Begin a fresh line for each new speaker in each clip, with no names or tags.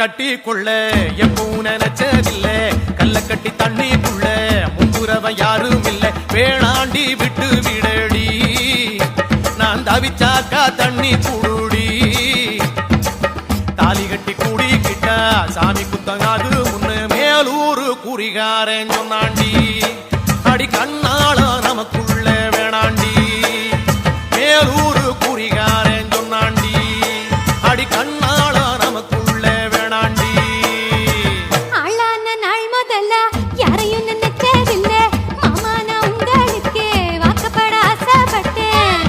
கட்டி கொள்ள எப்பவும் நினைச்சதில்ல கல்ல கட்டி தண்ணிக்குள்ள முன்புறவன் யாரும் இல்ல வேணாண்டி விட்டு விடடி நான் தவிச்சாக்கா தண்ணி குடுடி தாலி கட்டி கூடிக்கிட்டா சாமி குத்தங்காது முன்னு மேலூரு குறிகாரன் சொன்னாண்டி அடி கண்ணாள நமக்குள்ள வேணாண்டி மேலூரு குறிகாரன் சொன்னாண்டி அடி கண்ணாள நமக்குள்ள வேணாண்டி
ஆளான நாள் முதல்ல யாரையும் நினைச்சதில்ல மாமா நான் உங்களுக்கு வாக்கப்பட ஆசைப்பட்டேன்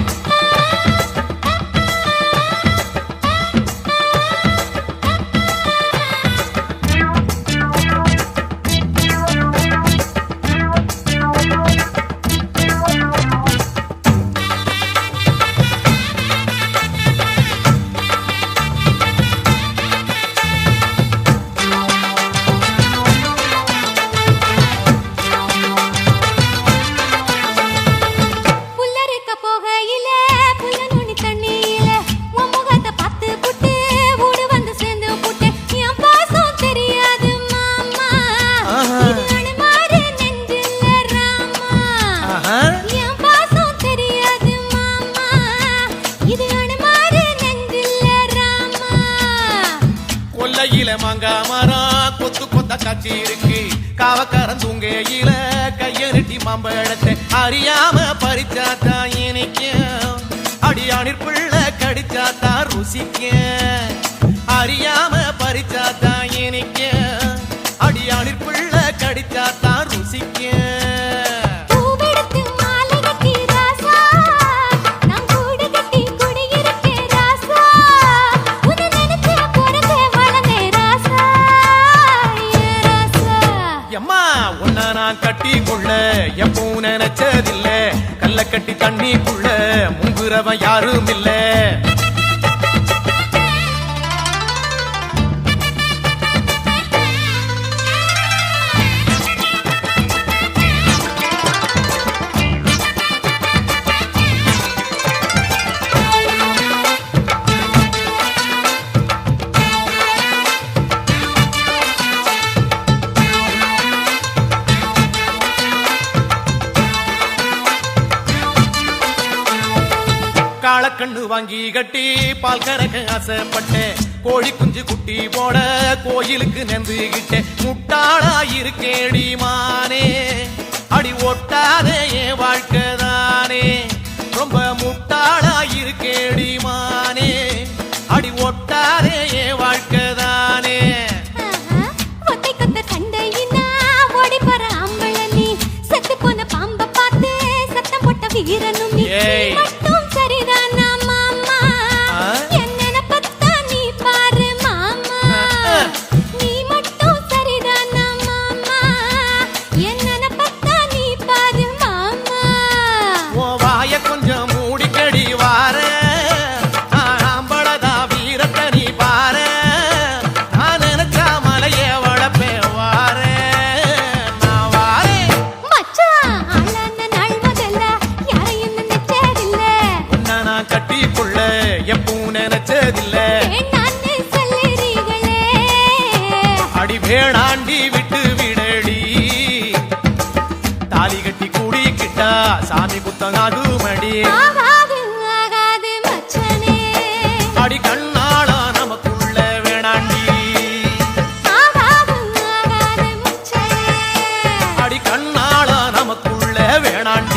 மாங்கா மரம் கொத்து கொத்த காட்சி இருக்கு காவக்காரன் தூங்கையில கையெருட்டி மாம்பழத்தை அறியாம பறிச்சாத்தா இனிக்கும் அடியானிற் பிள்ளை கடிச்சாத்தா ருசிக்கும் அறியாம பறிச்சாத்தா இனிக்கும் அடியானிற் பிள்ளை கடிச்சாத்தா ருசிக்கும் கட்டி கொள்ள எப்பவும் நினைச்சதில்ல கல்ல கட்டி தண்ணிக்குள்ள முங்குறவன் யாரும் இல்ல காளக்கண்ணு வாங்கி கட்டி பால் கறக்க ஆசைப்பட்டேன் கோழி குஞ்சு குட்டி போட கோயிலுக்கு நெந்துகிட்டேன் முட்டாளா இருக்கேடி மானே அடி ஒட்டாதே என் வாழ்க்கைதானே ரொம்ப முட்டாளா இருக்கேடி மானே அடி ஒட்டாதே என் வாழ்க்கைதானே
வீரனும் மட்டும் சரிதானா மாமா என்ன பத்தா நீ பாரு மாமா நீ மட்டும் சரிதானா மாமா என்ன பத்தா நீ பாரு மாமா
ஓ வாய கொஞ்சம் மூடிக்கடி வார ஆம்பளதா வீரத்தை நீ பாரு நான் நினைச்சா மலைய வளப்பே வார நான் வாரேன்
மச்சான் ஆளான நாள் முதல்ல
கட்டி கொள்ள எப்பவும் நினைச்சதில்ல அடி வேணாண்டி விட்டு விடடி தாலி கட்டி கூடிக்கிட்டா சாமி குத்தங்காது மடி அடி கண்ணாள நமக்குள்ள வேணாண்டி அடி கண்ணாள நமக்குள்ள வேணாண்டி